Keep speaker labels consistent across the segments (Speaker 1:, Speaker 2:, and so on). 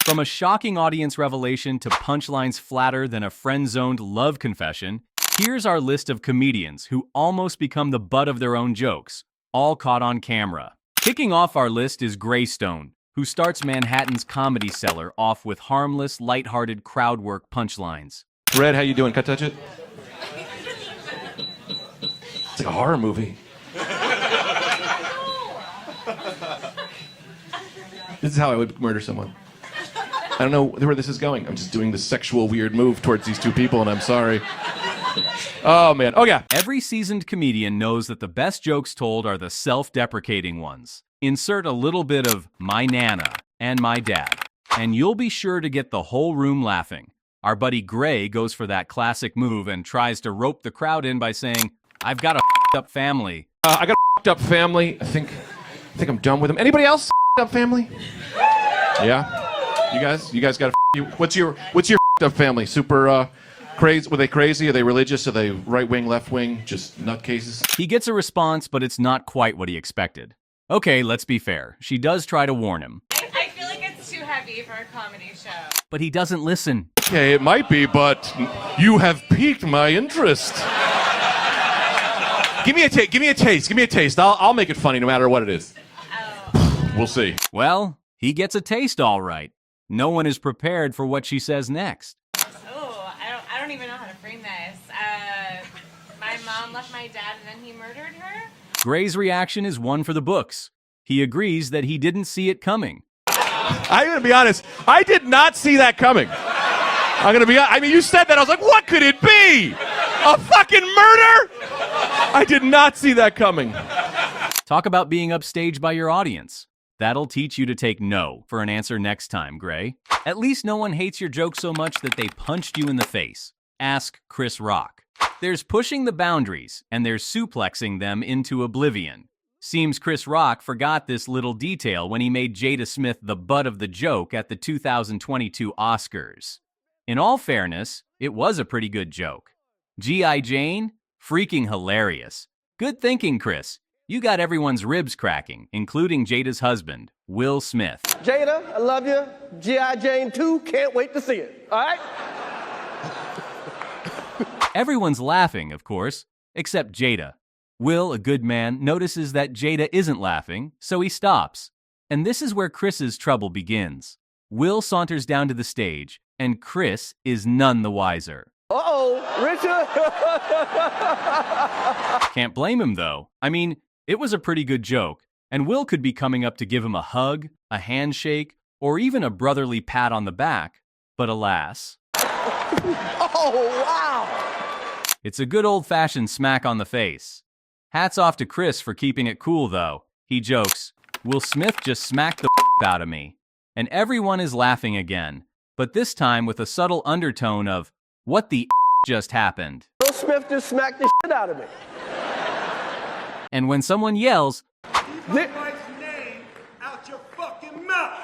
Speaker 1: From a shocking audience revelation to punchlines flatter than a friend-zoned love confession, here's our list of comedians who almost become the butt of their own jokes, all caught on camera. Kicking off our list is Greystone, who starts Manhattan's Comedy Cellar off with harmless, lighthearted crowd work punchlines.
Speaker 2: Red, how you doing? Can I touch it? It's like a horror movie. This is how I would murder someone. I don't know where this is going. I'm just doing this sexual weird move towards these two people, and I'm sorry. Oh, man. Oh, yeah.
Speaker 1: Every seasoned comedian knows that the best jokes told are the self-deprecating ones. Insert a little bit of my nana and my dad, and you'll be sure to get the whole room laughing. Our buddy Gray goes for that classic move and tries to rope the crowd in by saying, "I've got a f***ed up family."
Speaker 2: I got a f***ed up family. I think I'm done with them. Anybody else f***ed up family? Yeah? You guys got a what's your f***ed up family? Super crazy? Were they crazy? Are they religious? Are they right wing, left wing? Just nutcases?
Speaker 1: He gets a response, but it's not quite what he expected. Okay, let's be fair. She does try to warn him.
Speaker 3: I feel like it's too heavy for a comedy show.
Speaker 1: But he doesn't listen.
Speaker 2: Okay, it might be, but you have piqued my interest. Give me a taste. I'll make it funny no matter what it is.
Speaker 3: Oh.
Speaker 2: We'll see.
Speaker 1: Well, he gets a taste all right. No one is prepared for what she says next.
Speaker 3: Oh, I don't even know how to frame this. My mom left my dad and then he murdered her?
Speaker 1: Gray's reaction is one for the books. He agrees that he didn't see it coming.
Speaker 2: I'm going to be honest. I did not see that coming. You said that. I was like, what could it be? A fucking murder? I did not see that coming.
Speaker 1: Talk about being upstaged by your audience. That'll teach you to take no for an answer next time, Gray. At least no one hates your joke so much that they punched you in the face. Ask Chris Rock. There's pushing the boundaries, and there's suplexing them into oblivion. Seems Chris Rock forgot this little detail when he made Jada Smith the butt of the joke at the 2022 Oscars. In all fairness, it was a pretty good joke. G.I. Jane? Freaking hilarious. Good thinking, Chris. You got everyone's ribs cracking, including Jada's husband, Will Smith.
Speaker 4: Jada, I love you. G.I. Jane 2, can't wait to see it. All right?
Speaker 1: Everyone's laughing, of course, except Jada. Will, a good man, notices that Jada isn't laughing, so he stops. And this is where Chris's trouble begins. Will saunters down to the stage, and Chris is none the wiser.
Speaker 4: Uh-oh, Richard.
Speaker 1: Can't blame him, though. It was a pretty good joke, and Will could be coming up to give him a hug, a handshake, or even a brotherly pat on the back. But alas.
Speaker 4: Oh, wow.
Speaker 1: It's a good old-fashioned smack on the face. Hats off to Chris for keeping it cool, though. He jokes, "Will Smith just smacked the out of me." And everyone is laughing again, but this time with a subtle undertone of, "What the just happened?"
Speaker 4: Will Smith just smacked the shit out of me.
Speaker 1: And when someone yells,
Speaker 5: "Keep my wife's name out your fucking mouth!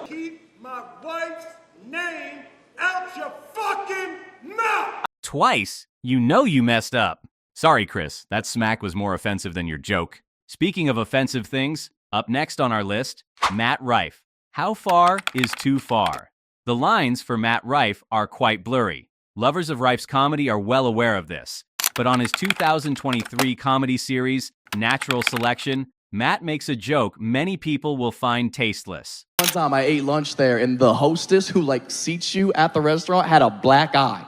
Speaker 5: Keep my wife's name out your fucking mouth!"
Speaker 1: twice, you know you messed up. Sorry, Chris, that smack was more offensive than your joke. Speaking of offensive things, up next on our list, Matt Rife. How far is too far? The lines for Matt Rife are quite blurry. Lovers of Rife's comedy are well aware of this. But on his 2023 comedy series, Natural Selection, Matt makes a joke many people will find tasteless.
Speaker 6: One time I ate lunch there, and the hostess who seats you at the restaurant had a black eye.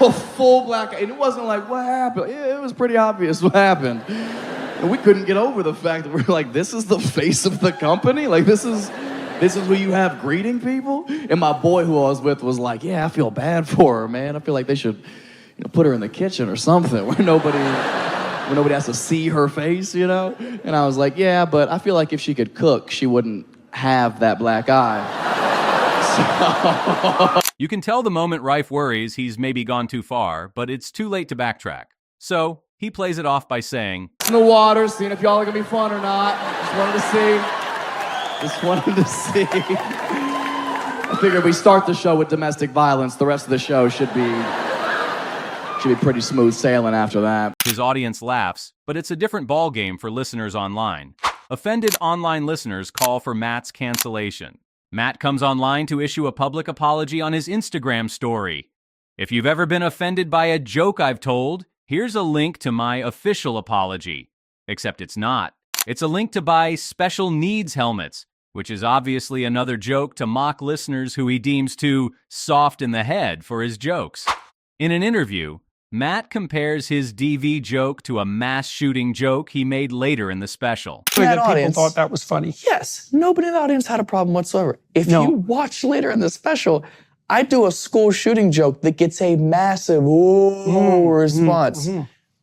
Speaker 6: A full black eye. And it wasn't like, what happened? It was pretty obvious what happened. And we couldn't get over the fact that we're like, this is the face of the company? This is who you have greeting people? And my boy who I was with was like, yeah, I feel bad for her, man. I feel like they should put her in the kitchen or something where nobody has to see her face, And I was like, yeah, but I feel like if she could cook, she wouldn't have that black eye.
Speaker 1: You can tell the moment Rife worries he's maybe gone too far, but it's too late to backtrack. So he plays it off by saying,
Speaker 6: in the water, seeing if y'all are gonna be fun or not. Just wanted to see. I figured we start the show with domestic violence. The rest of the show should be pretty smooth sailing after that.
Speaker 1: His audience laughs, but it's a different ballgame for listeners online. Offended online listeners call for Matt's cancellation. Matt comes online to issue a public apology on his Instagram story. If you've ever been offended by a joke I've told, here's a link to my official apology. Except it's not. It's a link to buy special needs helmets, which is obviously another joke to mock listeners who he deems too soft in the head for his jokes. In an interview, Matt compares his DV joke to a mass shooting joke he made later in the special.
Speaker 7: That people thought that was funny.
Speaker 6: Yes, nobody in the audience had a problem whatsoever. If you watch later in the special, I do a school shooting joke that gets a massive response.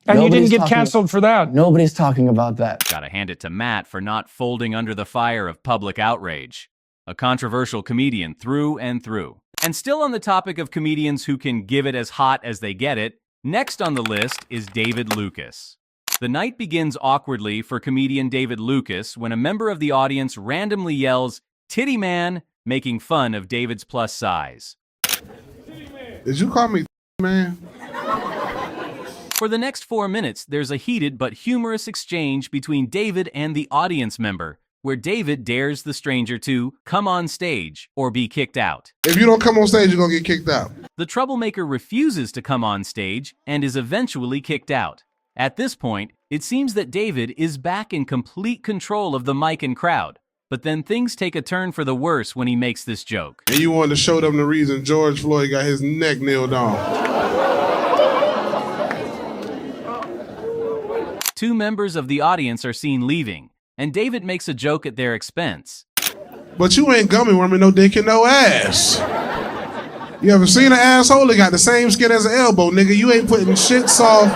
Speaker 7: And you didn't get canceled for that.
Speaker 6: Nobody's talking about that.
Speaker 1: Gotta hand it to Matt for not folding under the fire of public outrage. A controversial comedian through and through. And still on the topic of comedians who can give it as hot as they get it, next on the list is David Lucas. The night begins awkwardly for comedian David Lucas when a member of the audience randomly yells, "Titty man," making fun of David's plus size.
Speaker 8: Did you call me man?
Speaker 1: For the next 4 minutes, there's a heated but humorous exchange between David and the audience member, where David dares the stranger to come on stage or be kicked out.
Speaker 8: If you don't come on stage, you're gonna get kicked out.
Speaker 1: The troublemaker refuses to come on stage and is eventually kicked out. At this point, it seems that David is back in complete control of the mic and crowd. But then things take a turn for the worse when he makes this joke.
Speaker 8: And you wanted to show them the reason George Floyd got his neck nailed on.
Speaker 1: 2 members of the audience are seen leaving, and David makes a joke at their expense.
Speaker 8: But you ain't gummy worming no dick and no ass. You ever seen an asshole that got the same skin as an elbow, nigga? You ain't putting shit soft.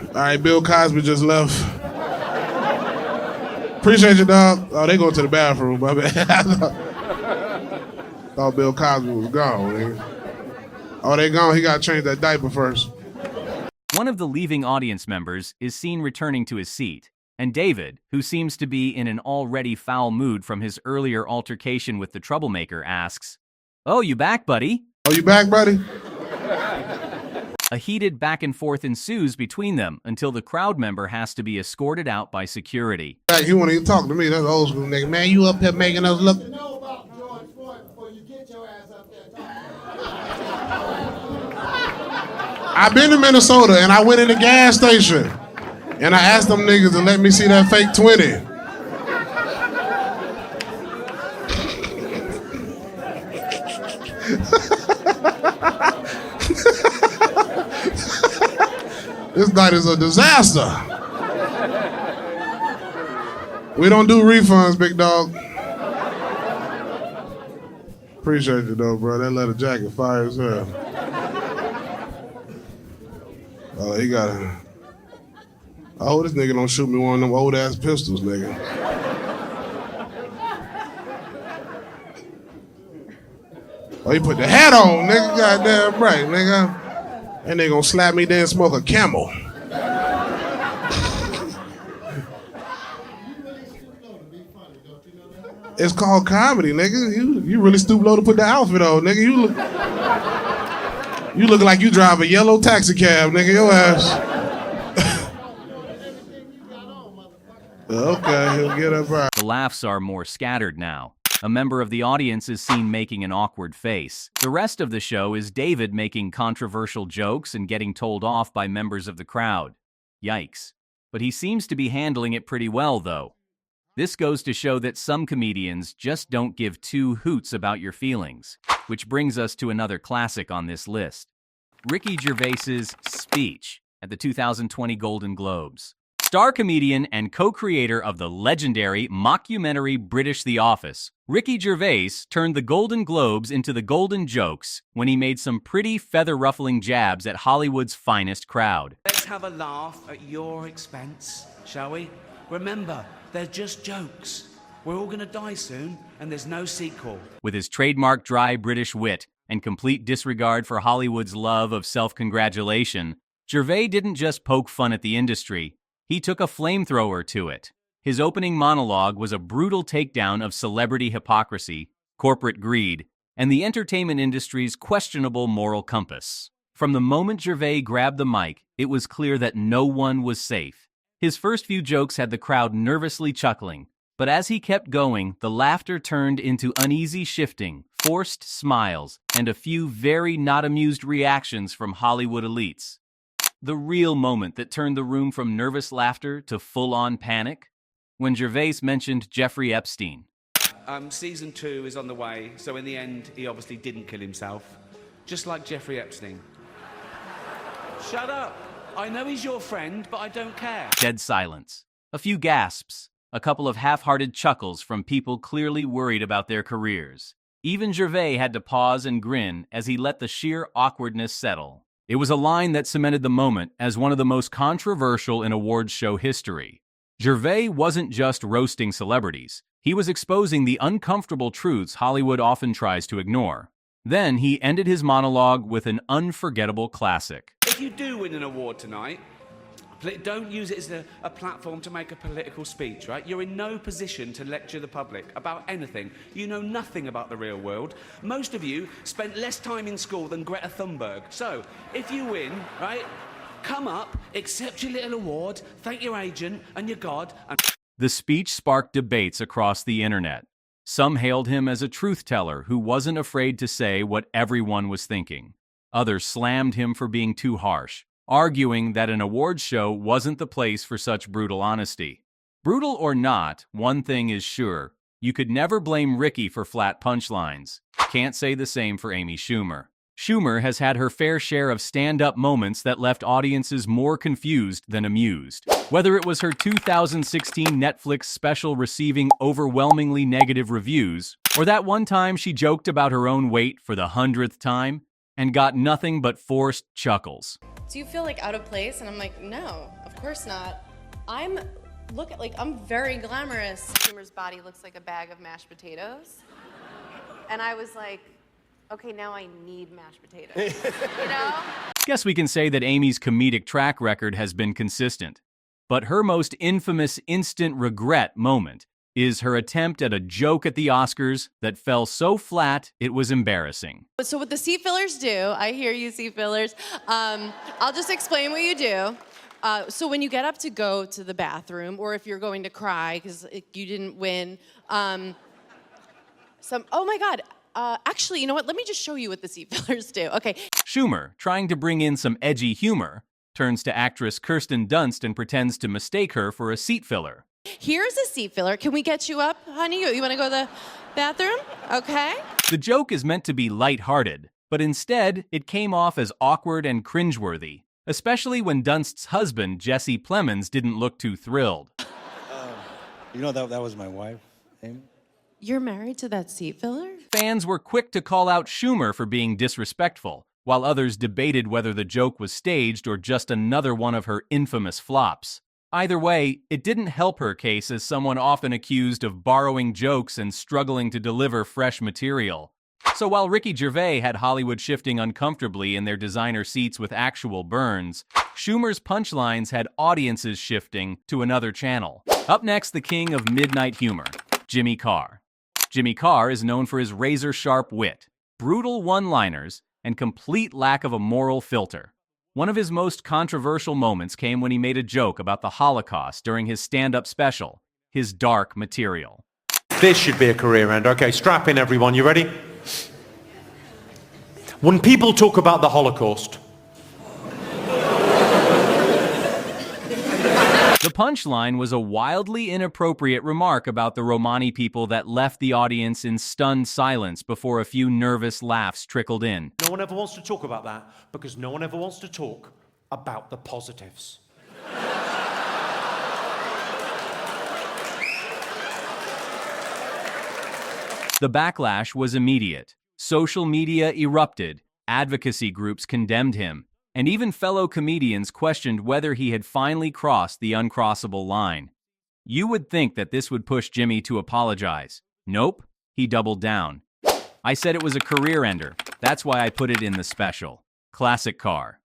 Speaker 8: All right, Bill Cosby just left. Appreciate you, dog. Oh, they going to the bathroom, my bad. Thought Bill Cosby was gone, nigga. Oh, they gone. He got to change that diaper first.
Speaker 1: One of the leaving audience members is seen returning to his seat, and David, who seems to be in an already foul mood from his earlier altercation with the troublemaker, asks, "Oh, you back, buddy?"
Speaker 8: Oh, you back, buddy?
Speaker 1: A heated back and forth ensues between them until the crowd member has to be escorted out by security.
Speaker 8: He won't even talk to me. That's old school nigga. Man, you up here making us look. I've been to Minnesota and I went in the gas station and I asked them niggas to let me see that fake 20. This night is a disaster. We don't do refunds, big dog. Appreciate you though, bro. That leather jacket fire as hell. Oh, he got it. I hope this nigga don't shoot me one of them old ass pistols, nigga. Oh, he put the hat on, nigga. Goddamn right, nigga. And they gonna slap me there and smoke a Camel. It's called comedy, nigga. You really stoop low to put the outfit on, nigga. You look like you drive a yellow taxi cab, nigga. Your ass. Okay, he'll get up right.
Speaker 1: The laughs are more scattered now. A member of the audience is seen making an awkward face. The rest of the show is David making controversial jokes and getting told off by members of the crowd. Yikes. But he seems to be handling it pretty well, though. This goes to show that some comedians just don't give 2 hoots about your feelings, which brings us to another classic on this list. Ricky Gervais's speech at the 2020 Golden Globes. Star comedian and co-creator of the legendary mockumentary British The Office, Ricky Gervais turned the Golden Globes into the Golden Jokes when he made some pretty feather-ruffling jabs at Hollywood's finest crowd.
Speaker 9: Let's have a laugh at your expense, shall we? Remember, they're just jokes. We're all gonna die soon, and there's no sequel.
Speaker 1: With his trademark dry British wit and complete disregard for Hollywood's love of self-congratulation, Gervais didn't just poke fun at the industry. He took a flamethrower to it. His opening monologue was a brutal takedown of celebrity hypocrisy, corporate greed, and the entertainment industry's questionable moral compass. From the moment Gervais grabbed the mic, it was clear that no one was safe. His first few jokes had the crowd nervously chuckling, But as he kept going, the laughter turned into uneasy shifting, forced smiles, and a few very not amused reactions from Hollywood elites. The real moment that turned the room from nervous laughter to full-on panic? When Gervais mentioned Jeffrey Epstein.
Speaker 9: Season 2 is on the way, so in the end, he obviously didn't kill himself. Just like Jeffrey Epstein. Shut up! I know he's your friend, but I don't care.
Speaker 1: Dead silence. A few gasps. A couple of half-hearted chuckles from people clearly worried about their careers. Even Gervais had to pause and grin as he let the sheer awkwardness settle. It was a line that cemented the moment as one of the most controversial in awards show history. Gervais wasn't just roasting celebrities. He was exposing the uncomfortable truths Hollywood often tries to ignore. Then he ended his monologue with an unforgettable classic.
Speaker 9: If you do win an award tonight, don't use it as a platform to make a political speech, right? You're in no position to lecture the public about anything. You know nothing about the real world. Most of you spent less time in school than Greta Thunberg. So, if you win, right, come up, accept your little award, thank your agent and your God, and...
Speaker 1: The speech sparked debates across the internet. Some hailed him as a truth-teller who wasn't afraid to say what everyone was thinking. Others slammed him for being too harsh, arguing that an awards show wasn't the place for such brutal honesty. Brutal or not, one thing is sure. You could never blame Ricky for flat punchlines. Can't say the same for Amy Schumer. Schumer has had her fair share of stand-up moments that left audiences more confused than amused. Whether it was her 2016 Netflix special receiving overwhelmingly negative reviews, or that one time she joked about her own weight for the 100th time and got nothing but forced chuckles.
Speaker 10: Do you feel like out of place? And I'm like, no, of course not. I'm very glamorous. Schumer's body looks like a bag of mashed potatoes. And I was like, okay, now I need mashed potatoes, you know?
Speaker 1: Guess we can say that Amy's comedic track record has been consistent. But her most infamous instant regret moment is her attempt at a joke at the Oscars that fell so flat it was embarrassing.
Speaker 10: So what the seat fillers do, I hear you seat fillers, I'll just explain what you do. So when you get up to go to the bathroom, or if you're going to cry because you didn't win, oh my God, actually, you know what? Let me just show you what the seat fillers do. Okay.
Speaker 1: Schumer, trying to bring in some edgy humor, turns to actress Kirsten Dunst and pretends to mistake her for a seat filler.
Speaker 10: Here's a seat filler. Can we get you up, honey? You want to go to the bathroom? Okay.
Speaker 1: The joke is meant to be lighthearted, but instead, it came off as awkward and cringeworthy, especially when Dunst's husband, Jesse Plemons, didn't look too thrilled.
Speaker 11: You know, that was my wife, Amy.
Speaker 10: You're married to that seat filler?
Speaker 1: Fans were quick to call out Schumer for being disrespectful, while others debated whether the joke was staged or just another one of her infamous flops. Either way, it didn't help her case as someone often accused of borrowing jokes and struggling to deliver fresh material. So while Ricky Gervais had Hollywood shifting uncomfortably in their designer seats with actual burns, Schumer's punchlines had audiences shifting to another channel. Up next, the king of midnight humor, Jimmy Carr. Jimmy Carr is known for his razor-sharp wit, brutal one-liners, and complete lack of a moral filter. One of his most controversial moments came when he made a joke about the Holocaust during his stand-up special, his dark material.
Speaker 12: This should be a career ender. Okay, strap in everyone, you ready? When people talk about the Holocaust.
Speaker 1: The punchline was a wildly inappropriate remark about the Romani people that left the audience in stunned silence before a few nervous laughs trickled in.
Speaker 12: No one ever wants to talk about that because no one ever wants to talk about the positives.
Speaker 1: The backlash was immediate. Social media erupted, advocacy groups condemned him, and even fellow comedians questioned whether he had finally crossed the uncrossable line. You would think that this would push Jimmy to apologize. Nope, he doubled down. I said it was a career ender. That's why I put it in the special. Classic Carr.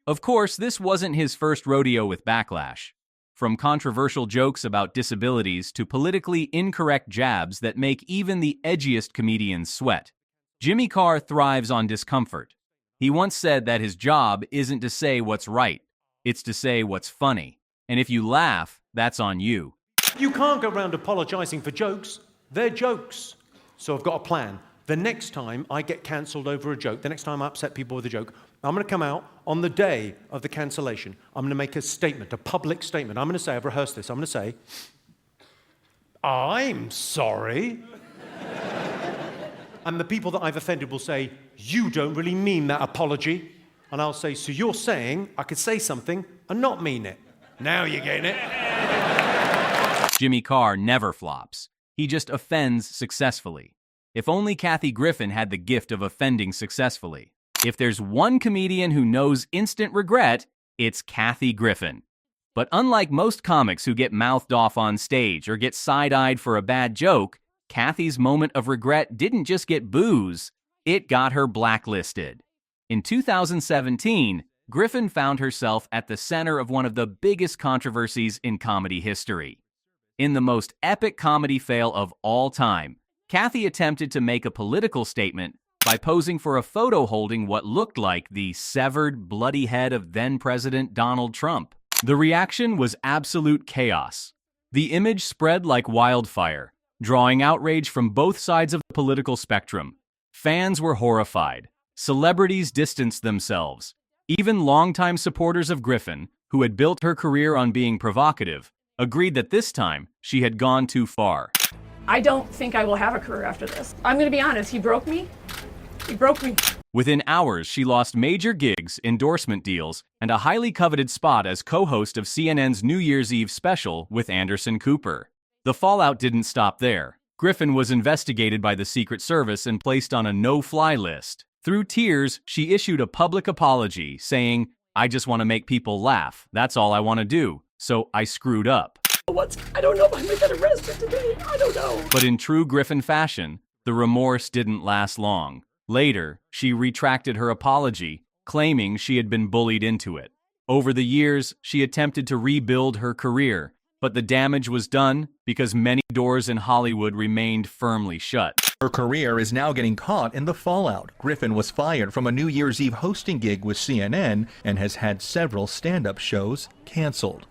Speaker 1: Of course, this wasn't his first rodeo with backlash. From controversial jokes about disabilities to politically incorrect jabs that make even the edgiest comedians sweat, Jimmy Carr thrives on discomfort. He once said that his job isn't to say what's right, it's to say what's funny. And if you laugh, that's on you.
Speaker 12: You can't go around apologising for jokes. They're jokes. So I've got a plan. The next time I get cancelled over a joke, the next time I upset people with a joke, I'm going to come out on the day of the cancellation. I'm going to make a statement, a public statement. I'm going to say, I've rehearsed this, I'm going to say, I'm sorry. And the people that I've offended will say, you don't really mean that apology. And I'll say, so you're saying I could say something and not mean it. Now you're getting it.
Speaker 1: Jimmy Carr never flops. He just offends successfully. If only Kathy Griffin had the gift of offending successfully. If there's one comedian who knows instant regret, it's Kathy Griffin. But unlike most comics who get mouthed off on stage or get side-eyed for a bad joke, Kathy's moment of regret didn't just get booze, it got her blacklisted. In 2017, Griffin found herself at the center of one of the biggest controversies in comedy history. In the most epic comedy fail of all time, Kathy attempted to make a political statement by posing for a photo holding what looked like the severed, bloody head of then-President Donald Trump. The reaction was absolute chaos. The image spread like wildfire, drawing outrage from both sides of the political spectrum. Fans were horrified. Celebrities distanced themselves. Even longtime supporters of Griffin, who had built her career on being provocative, agreed that this time she had gone too far.
Speaker 13: I don't think I will have a career after this. I'm going to be honest, he broke me. He broke me.
Speaker 1: Within hours, she lost major gigs, endorsement deals, and a highly coveted spot as co-host of CNN's New Year's Eve special with Anderson Cooper. The fallout didn't stop there. Griffin was investigated by the Secret Service and placed on a no-fly list. Through tears, she issued a public apology, saying, "I just want to make people laugh. That's all I want to do. So I screwed up."
Speaker 13: I don't know if I'm going to get arrested today. I don't know.
Speaker 1: But in true Griffin fashion, the remorse didn't last long. Later, she retracted her apology, claiming she had been bullied into it. Over the years, she attempted to rebuild her career, but the damage was done because many doors in Hollywood remained firmly shut.
Speaker 14: Her career is now getting caught in the fallout. Griffin was fired from a New Year's Eve hosting gig with CNN and has had several stand-up shows canceled.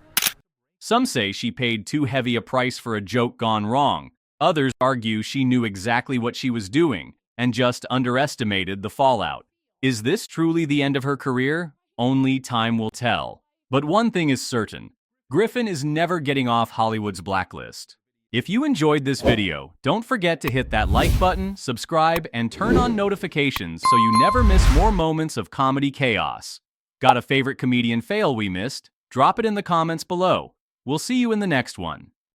Speaker 1: Some say she paid too heavy a price for a joke gone wrong. Others argue she knew exactly what she was doing and just underestimated the fallout. Is this truly the end of her career? Only time will tell. But one thing is certain. Griffin is never getting off Hollywood's blacklist. If you enjoyed this video, don't forget to hit that like button, subscribe, and turn on notifications so you never miss more moments of comedy chaos. Got a favorite comedian fail we missed? Drop it in the comments below. We'll see you in the next one.